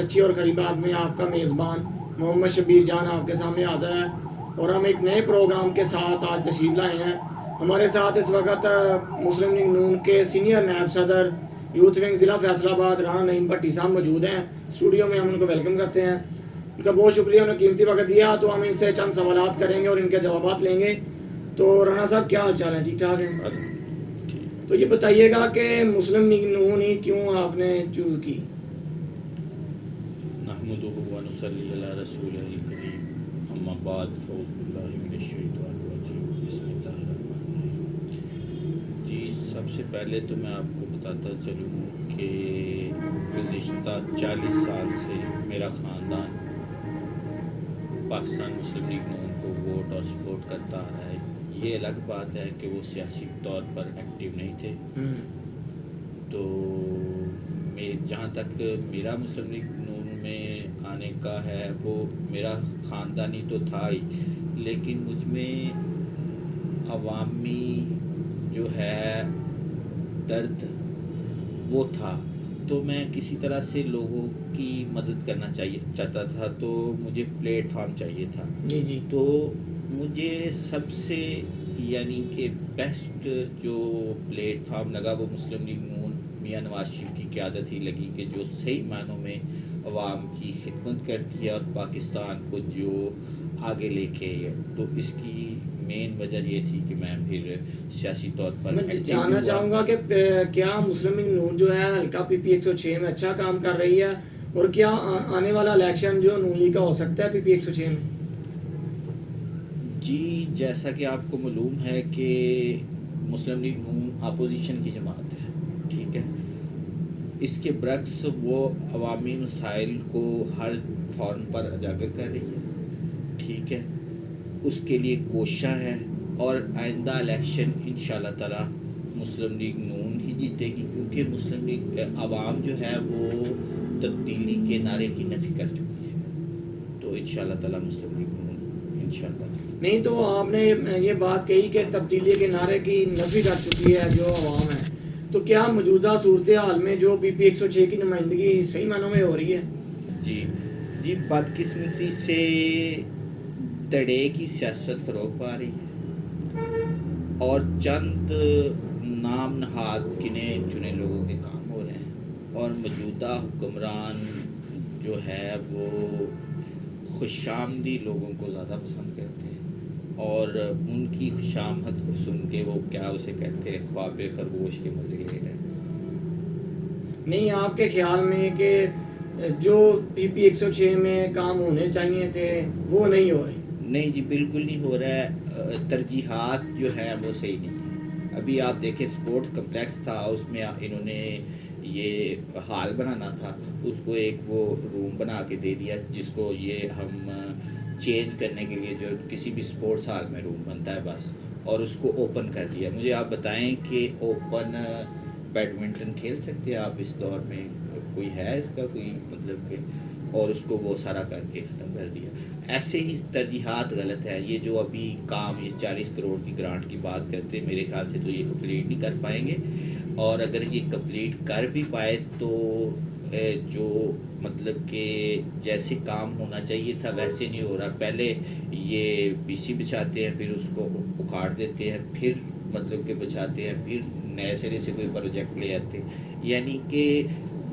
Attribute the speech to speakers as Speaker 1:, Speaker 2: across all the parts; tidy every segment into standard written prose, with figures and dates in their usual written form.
Speaker 1: سچی اور قریب آدمی آپ کا میزبان محمد شبیر جان آپ کے سامنے حاضر ہے، اور ہم ایک نئے پروگرام کے ساتھ آج تشریف لائے ہیں۔ ہمارے ساتھ اس وقت مسلم لیگ نون کے سینئر نائب صدر یوتھ ونگ ضلع فیصل آباد رانا نعیم بھٹی صاحب موجود ہیں اسٹوڈیو میں، ہم ان کو ویلکم کرتے ہیں۔ ان کا بہت شکریہ، انہوں نے قیمتی وقت دیا، تو ہم ان سے چند سوالات کریں گے اور ان کے جوابات لیں گے۔ تو رانا صاحب کیا حال چال ہے؟ ٹھیک ٹھاک ہیں؟ تو یہ بتائیے گا کہ مسلم لیگ نون ہی کیوں آپ نے چوز کی؟
Speaker 2: نحمدہ و نصلی علی رسولہ الکریم، اما بعد، فاعوذ باللہ من الشیطان الرجیم، بسم اللہ الرحمن الرحیم۔ جی، سب سے پہلے تو میں آپ کو بتاتا چلوں کہ گزشتہ 40 سال سے میرا خاندان پاکستان مسلم لیگ نون کو ووٹ اور سپورٹ کرتا آ رہا ہے۔ یہ الگ بات ہے کہ وہ سیاسی طور پر ایکٹیو نہیں تھے، تو جہاں تک میرا مسلم لیگ نون میں آنے کا ہے، وہ میرا خاندانی تو تھا ہی، لیکن مجھ میں عوامی جو ہے درد وہ تھا، تو میں کسی طرح سے لوگوں کی مدد کرنا چاہتا تھا، تو مجھے پلیٹ فارم چاہیے تھا۔
Speaker 1: جی
Speaker 2: تو مجھے سب سے یعنی کہ بیسٹ جو پلیٹ فارم لگا وہ مسلم لیگ نون میاں نواز شریف کی قیادت ہی لگی، کہ جو صحیح معنوں میں عوام کی خدمت کرتی ہے اور پاکستان کو جو آگے لے کے، تو اس کی مین وجہ یہ تھی کہ میں پھر سیاسی طور پر
Speaker 1: میں جاننا چاہوں گا کہ کیا مسلم لیگ نون جو ہے حلقہ پی پی 106 میں اچھا کام کر رہی ہے، اور کیا آنے والا الیکشن جو نون لیگ کا ہو سکتا ہے پی پی 106 میں؟
Speaker 2: جی، جیسا کہ آپ کو معلوم ہے کہ مسلم لیگ نون اپوزیشن کی جماعت ہے، ٹھیک ہے۔ اس کے برعکس وہ عوامی مسائل کو ہر فورم پر اجاگر کر رہی ہے، ٹھیک ہے، اس کے لیے کوشاں ہے، اور آئندہ الیکشن انشاءاللہ تعالی مسلم لیگ نون ہی جیتے گی، کیونکہ مسلم لیگ عوام جو ہے وہ تبدیلی کے نعرے کی نفی کر چکی ہے، تو انشاءاللہ تعالی مسلم لیگ نون انشاءاللہ۔
Speaker 1: نہیں، تو آپ نے یہ بات کہی کہ تبدیلی کے نعرے کی نفی کر چکی ہے جو عوام ہے، تو کیا موجودہ صورتحال میں جو پی پی 106 کی نمائندگی صحیح معنوں میں ہو رہی ہے؟
Speaker 2: جی، بدقسمتی سے دڑے کی سیاست فروغ پا رہی ہے، اور چند نام نہاد گنے چنے لوگوں کے کام ہو رہے ہیں، اور موجودہ حکمران جو ہے وہ خوش آمدی لوگوں کو زیادہ پسند کرتے ہیں، اور ان کی خوش آمد کو سن کے وہ کیا اسے کہتے ہیں، خواب خرگوش کے مزے لے رہے ہیں۔
Speaker 1: نہیں، آپ کے خیال میں کہ جو پی پی 106 میں کام ہونے چاہیے تھے وہ نہیں ہو رہے؟
Speaker 2: نہیں جی، بالکل نہیں ہو رہا ہے، ترجیحات جو ہیں وہ صحیح نہیں ہیں۔ ابھی آپ دیکھیں اسپورٹس کمپلیکس تھا، اس میں انہوں نے یہ ہال بنانا تھا، اس کو ایک وہ روم بنا کے دے دیا، جس کو یہ ہم چینج کرنے کے لیے جو کسی بھی اسپورٹس ہال میں روم بنتا ہے بس، اور اس کو اوپن کر دیا۔ مجھے آپ بتائیں کہ اوپن بیڈمنٹن کھیل سکتے ہیں آپ اس دور میں؟ کوئی ہے اس کا کوئی مطلب کہ، اور اس کو وہ سارا کر کے ختم کر دیا۔ ایسے ہی ترجیحات غلط ہے۔ یہ جو ابھی کام یہ 40 کروڑ کی گرانٹ کی بات کرتے ہیں، میرے خیال سے تو یہ کمپلیٹ نہیں کر پائیں گے، اور اگر یہ کمپلیٹ کر بھی پائے تو جو مطلب کہ جیسے کام ہونا چاہیے تھا ویسے نہیں ہو رہا۔ پہلے یہ پی سی بچھاتے ہیں، پھر اس کو اکھاڑ دیتے ہیں، پھر مطلب کہ بچھاتے ہیں، پھر نئے سرے سے کوئی پروجیکٹ لے آتے ہیں، یعنی کہ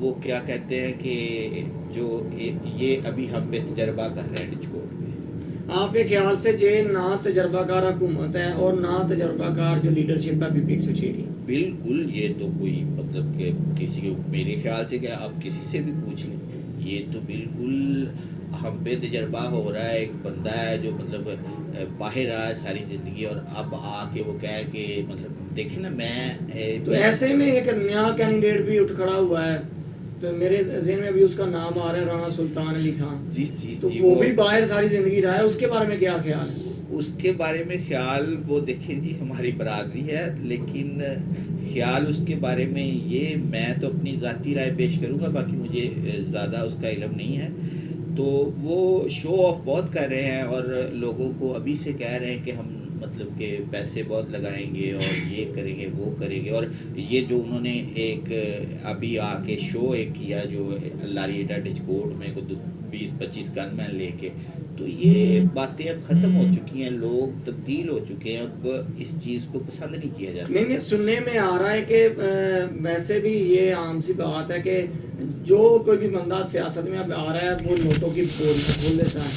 Speaker 2: وہ کیا کہتے ہیں کہ جو یہ ابھی ہم پہ تجربہ کر رہے ہیں ڈچکوٹ میں۔
Speaker 1: آپ کے خیال سے یہ نہ تجربہ کار حکومت ہے اور نہ تجربہ کار جو لیڈرشپ ہے پی پی 106 کی؟
Speaker 2: بالکل، یہ تو کوئی مطلب کہ کسی کو، میرے خیال سے کہ آپ کسی سے بھی پوچھ لیں، یہ تو بالکل ہم پہ تجربہ ہو رہا ہے۔ ایک بندہ ہے جو مطلب باہر رہا ہے ساری زندگی، اور اب آ کے وہ کہے کہ مطلب دیکھیں نا میں
Speaker 1: تو ایسے میں ایک نیا کینڈیڈیٹ بھی اٹھ کھڑا ہوا ہے، تو میرے ذہن میں بھی اس کا نام آ رہا ہے، رانا سلطان علی خان۔
Speaker 2: جی
Speaker 1: تو وہ بھی باہر ساری زندگی رہا ہے، اس کے بارے میں کیا خیال ہے؟
Speaker 2: اس کے بارے میں خیال وہ دیکھیں جی، ہماری برادری ہے، لیکن خیال اس کے بارے میں یہ میں تو اپنی ذاتی رائے پیش کروں گا، باقی مجھے زیادہ اس کا علم نہیں ہے۔ تو وہ شو آف بہت کر رہے ہیں، اور لوگوں کو ابھی سے کہہ رہے ہیں کہ ہم مطلب کہ پیسے بہت لگائیں گے اور یہ کریں گے وہ کریں گے. اور یہ جو انہوں نے ایک ابھی آ کے شو ایک کیا جو لاریڈا ڈچکوٹ میں 20-25 گن مین لے کے, تو یہ باتیں اب ختم ہو چکی ہیں, لوگ تبدیل ہو چکے ہیں, اب اس چیز کو پسند نہیں کیا جاتا.
Speaker 1: نہیں, سننے میں آ رہا ہے کہ ویسے بھی یہ عام سی بات ہے کہ جو کوئی بھی بندہ سیاست میں اب آ رہا ہے وہ نوٹوں کی بول لیتا ہے.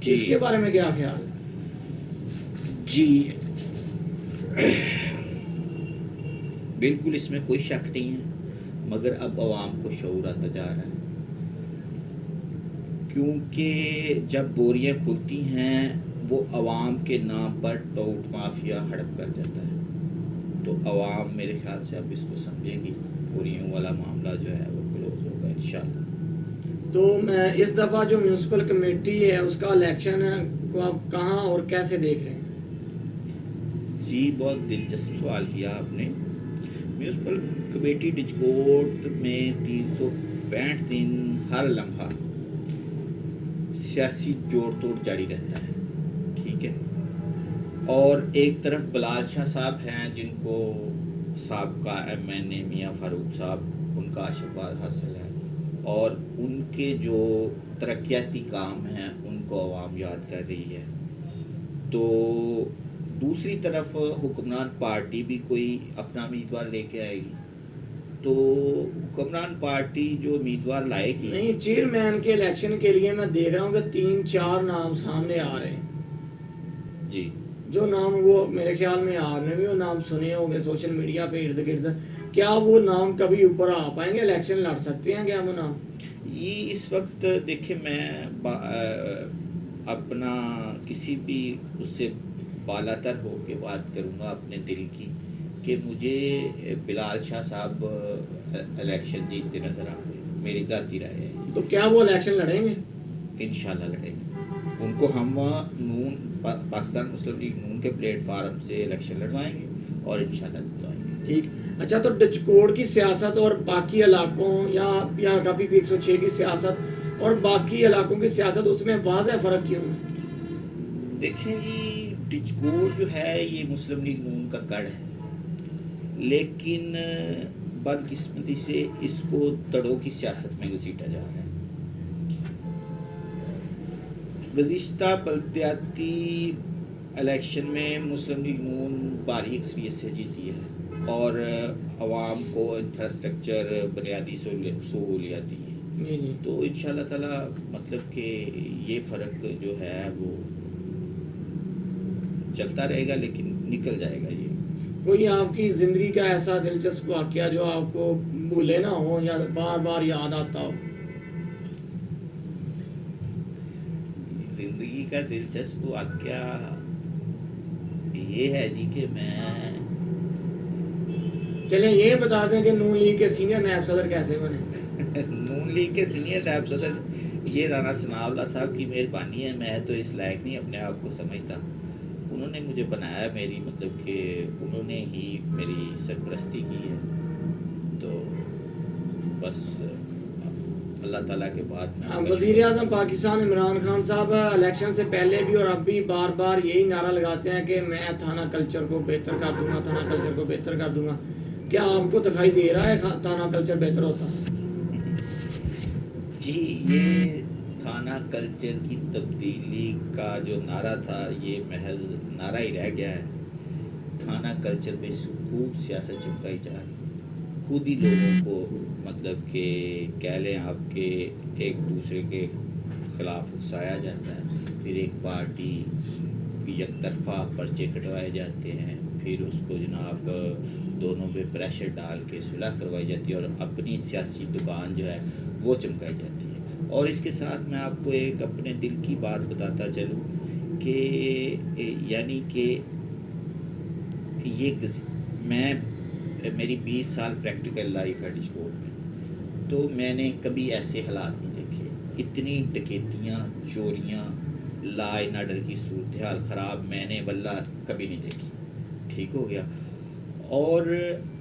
Speaker 2: جی
Speaker 1: اس کے بارے میں کیا خیال ہے؟
Speaker 2: جی بالکل, اس میں کوئی شک نہیں ہے, مگر اب عوام کو شعور آتا جا رہا ہے, کیونکہ جب بوریاں کھلتی ہیں وہ عوام کے نام پر ٹوٹ مافیا ہڑپ کر جاتا ہے, تو عوام میرے خیال سے اب اس کو سمجھے گی, بوریوں والا معاملہ جو ہے وہ کلوز ہوگا انشاءاللہ.
Speaker 1: تو اس دفعہ جو میونسپل کمیٹی ہے اس کا الیکشن کو آپ کہاں اور کیسے دیکھ رہے ہیں؟
Speaker 2: جی بہت دلچسپ سوال کیا آپ نے. میونسپل کمیٹی ڈچکوٹ میں 365 دن ہر لمحہ سیاسی جوڑ توڑ جاری رہتا ہے, ٹھیک ہے. اور ایک طرف بلال شاہ صاحب ہیں جن کو سابقہ MNA میاں فاروق صاحب ان کا آشیرواد حاصل ہے, اور ان کے جو ترقیاتی کام ہیں ان کو عوام یاد کر رہی ہے. تو دوسری طرف حکمران پارٹی بھی کوئی اپنا امیدوار لے کے آئے گی, تو حکمران پارٹی جو امیدوار لائے گی.
Speaker 1: نہیں, چیئرمین کے الیکشن کے لیے میں دیکھ رہا ہوں کہ 3-4 نام سامنے آ رہے ہیں.
Speaker 2: جی,
Speaker 1: جو نام وہ میرے خیال میں آپ نے بھی وہ نام سنے ہوں گے سوشل میڈیا پہ ارد گرد, کیا وہ نام کبھی اوپر آ پائیں گے, الیکشن لڑ سکتے ہیں کیا وہ نام؟
Speaker 2: یہ اس وقت دیکھیں میں اپنا کسی بھی اس سے بالا تر ہو کے بات کروں گا اپنے دل کی, کہ مجھے بلال شاہ صاحب الیکشن جیتتے نظر آ رہے ہیں, میری ذاتی رائے ہے.
Speaker 1: تو کیا وہ الیکشن لڑیں گے؟
Speaker 2: انشاءاللہ لڑیں گے, ان کو ہم نون پاکستان مسلم لیگ نون کے پلیٹ فارم سے الیکشن لڑوائیں گے اور انشاءاللہ جتوائیں گے.
Speaker 1: ٹھیک. اچھا, تو ڈچکوٹ کی سیاست اور باقی علاقوں یا کافی 106 کی سیاست اور باقی علاقوں کی سیاست اس میں واضح فرق کیوں ہے؟
Speaker 2: دیکھیں جی, ڈچکوٹ جو ہے یہ مسلم لیگ نون کا گڑھ ہے, لیکن بدقسمتی سے اس کو تڑوں کی سیاست میں گھسیٹا جا رہا ہے. گزشتہ بلدیاتی الیکشن میں مسلم لیگ نون بھاری اکثریت سے جیتی ہے اور عوام کو انفراسٹرکچر بنیادی سہولیات دی ہیں. تو انشاءاللہ تعالی مطلب کہ یہ فرق جو ہے وہ چلتا رہے گا, لیکن نکل جائے گا. یہ
Speaker 1: کوئی آپ کی زندگی کا ایسا دلچسپ واقعہ جو آپ کو بھولے نہ ہو یا بار بار یاد آتا ہو؟
Speaker 2: زندگی کا دلچسپ واقعہ یہ ہے جی کہ میں
Speaker 1: چلیں یہ بتا دیں کہ نون لیگ کے سینئر نائب صدر کیسے بنے؟
Speaker 2: نون لیگ کے سینئر نائب صدر یہ رانا ثناء اللہ صاحب کی مہربانی ہے, میں تو اس لائق نہیں اپنے آپ کو سمجھتا, انہوں نے مجھے بنایا, میری مطلب کہ انہوں نے ہی میری سرپرستی کی ہے. تو بس اللہ تعالیٰ کے بعد میں
Speaker 1: وزیر اعظم پاکستان عمران خان صاحب الیکشن سے پہلے بھی اور اب بھی بار بار یہی نعرہ لگاتے ہیں کہ میں تھانہ کلچر کو بہتر کر دوں گا, تھانہ کلچر کو بہتر کر دوں گا. کیا آپ کو دکھائی دے رہا ہے تھانہ کلچر بہتر ہوتا؟
Speaker 2: جی, یہ تھانہ کلچر کی تبدیلی کا جو نعرہ تھا یہ محض نعرہ ہی رہ گیا ہے. تھانہ کلچر پہ خوب سیاست چمکائی جا رہی ہے, خود ہی لوگوں کو مطلب کہ کہہ لیں آپ کے ایک دوسرے کے خلاف اکسایا جاتا ہے, پھر ایک پارٹی یک طرفہ پرچے کٹوائے جاتے ہیں, پھر اس کو جناب دونوں پہ پریشر ڈال کے صلح کروائی جاتی ہے اور اپنی سیاسی دکان جو ہے وہ چمکائی جاتی ہے. اور اس کے ساتھ میں آپ کو ایک اپنے دل کی بات بتاتا چلوں کہ یعنی کہ یہ میری 20 سال پریکٹیکل لائف ہے ڈچکوٹ میں, تو میں نے کبھی ایسے حالات نہیں دیکھے, اتنی ڈکیتیاں, چوریاں, لا اینڈ آرڈر کی صورتحال خراب میں نے واللہ کبھی نہیں دیکھی. ٹھیک ہو گیا. اور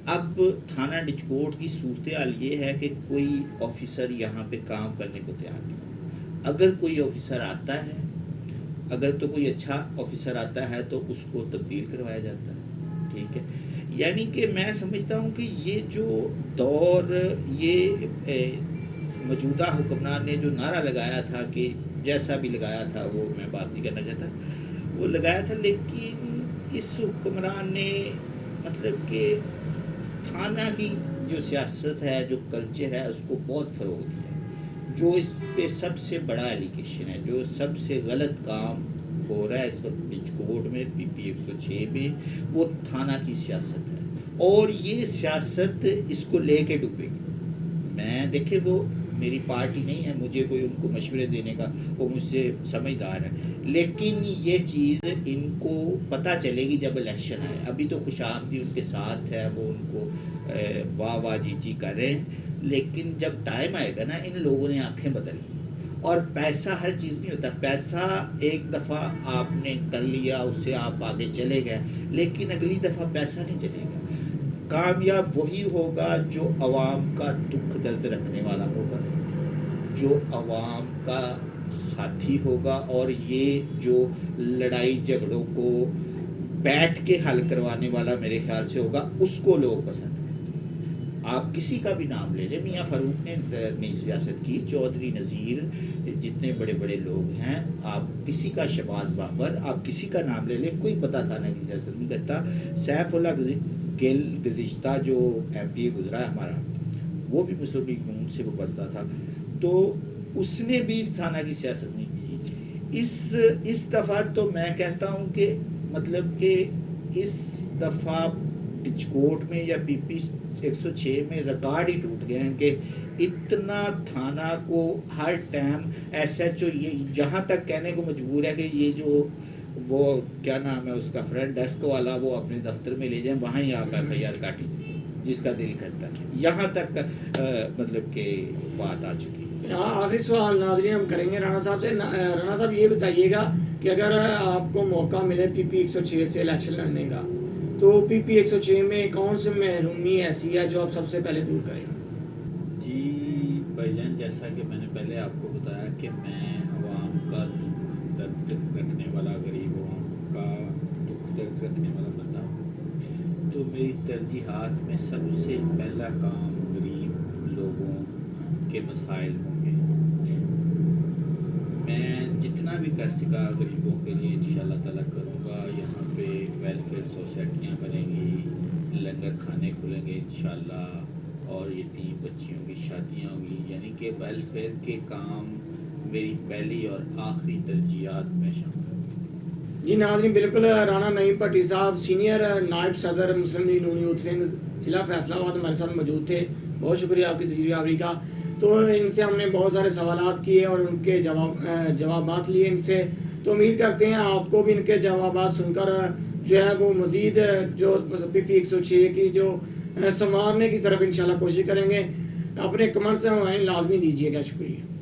Speaker 2: اب تھانہ ڈچکوٹ کی صورتحال یہ ہے کہ کوئی آفیسر یہاں پہ کام کرنے کو تیار نہیں. اگر کوئی آفیسر آتا ہے اگر تو کوئی اچھا آفیسر آتا ہے تو اس کو تبدیل کروایا جاتا ہے، ٹھیک ہے. یعنی کہ میں سمجھتا ہوں کہ یہ جو دور، یہ موجودہ حکمران نے جو نعرہ لگایا تھا کہ جیسا بھی لگایا تھا وہ میں بات نہیں کرنا چاہتا، وہ لگایا تھا، لیکن اس حکمران نے مطلب کہ تھانہ کی جو سیاست ہے، جو کلچر ہے، اس کو بہت فروغ دیا ہے. جو اس پہ سب سے بڑا ایلیگیشن ہے، جو سب سے غلط کام ہو رہا ہے اس وقت بچکوٹ میں PP 106 میں، وہ تھانہ کی سیاست ہے. اور یہ سیاست اس کو لے کے ڈوبے گی. میں دیکھے وہ میری پارٹی نہیں ہے، مجھے کوئی ان کو مشورے دینے کا، وہ مجھ سے سمجھدار ہے، لیکن یہ چیز ان کو پتہ چلے گی جب الیکشن آئے. ابھی تو خوش آمدی ان کے ساتھ ہے، وہ ان کو واہ واہ جی جی کر رہے ہیں، لیکن جب ٹائم آئے گا نا، ان لوگوں نے آنکھیں بدل لی. اور پیسہ ہر چیز نہیں ہوتا. پیسہ ایک دفعہ آپ نے کر لیا، اس سے آپ آگے چلے گئے، لیکن اگلی دفعہ پیسہ نہیں چلے گا. کامیاب وہی ہوگا جو عوام کا دکھ درد رکھنے والا ہوگا، جو عوام کا ساتھی ہوگا، اور یہ جو لڑائی جھگڑوں کو بیٹھ کے حل کروانے والا میرے خیال سے ہوگا، اس کو لوگ پسند کریں. آپ کسی کا بھی نام لے لیں، میاں فاروق نے نئی سیاست کی، چودھری نذیر، جتنے بڑے بڑے لوگ ہیں، آپ کسی کا، شہباز بابر، آپ کسی کا نام لے لیں، کوئی پتہ تھا نا کی سیاست نہیں کرتا. سیف اللہ گل گزشتہ جو MP گزرا ہے ہمارا، وہ بھی مسلم لیگ نون سے وابستہ تھا، تو اس نے بھی اس تھانہ کی سیاست نہیں کی. اس دفعہ تو میں کہتا ہوں کہ مطلب کہ اس دفعہ بچکوٹ میں یا PP 106 میں ریکارڈ ہی ٹوٹ گئے ہیں کہ اتنا تھانہ کو ہر ٹائم SHO یہ جہاں تک کہنے کو مجبور ہے کہ یہ جو وہ کیا نام ہے اس کا فرنٹ ڈیسک والا، وہ اپنے دفتر میں لے جائیں، وہاں ہی آپ FIR کاٹیں جس کا دل کرتا ہے. یہاں تک مطلب کہ بات آ چکی ہے.
Speaker 1: آخری سوال ناظرین ہم کریں گے رانا صاحب سے. رانا صاحب یہ بتائیے گا کہ اگر آپ کو موقع ملے PP 106 سے الیکشن لڑنے کا، تو PP 106 میں کون سی محرومی ایسی ہے جو آپ سب سے پہلے دور کریں گے؟
Speaker 2: جی بھائی جان، جیسا کہ میں نے پہلے آپ کو بتایا کہ میں عوام کا دکھ درد رکھنے والا، غریب عوام کا دکھ درد رکھنے والا بندہ ہوں، تو میری ترجیحات میں سب سے پہلا کام غریب لوگوں کے مسائل ہوں گے. میں جتنا بھی کر سکا غریبوں کے لیے انشاءاللہ تعالیٰ کروں گا. یہاں پہ ویلفیئر سوسائٹیاں بنیں گی، لنگر کھانے کھلیں گے انشاءاللہ، اور یتیم بچیوں کی شادیاں ہوں گی. یعنی کہ ویلفیئر کے کام میری پہلی اور آخری ترجیحات میں شامل ہیں.
Speaker 1: جی ناظرین، بالکل رانا نعیم بھٹی صاحب سینئر نائب صدر مسلم لیگ نون یوتھ ونگ ضلع فیصل آباد ہمارے ساتھ موجود تھے. بہت شکریہ آپ کی تشریف آوری کا. تو ان سے ہم نے بہت سارے سوالات کیے اور ان کے جوابات لیے ان سے. تو امید کرتے ہیں آپ کو بھی ان کے جوابات سن کر جو ہے وہ مزید جو PP 106 کی جو سنوارنے کی طرف انشاءاللہ کوشش کریں گے. اپنے کمنٹس ہمیں لازمی دیجیے گا. شکریہ.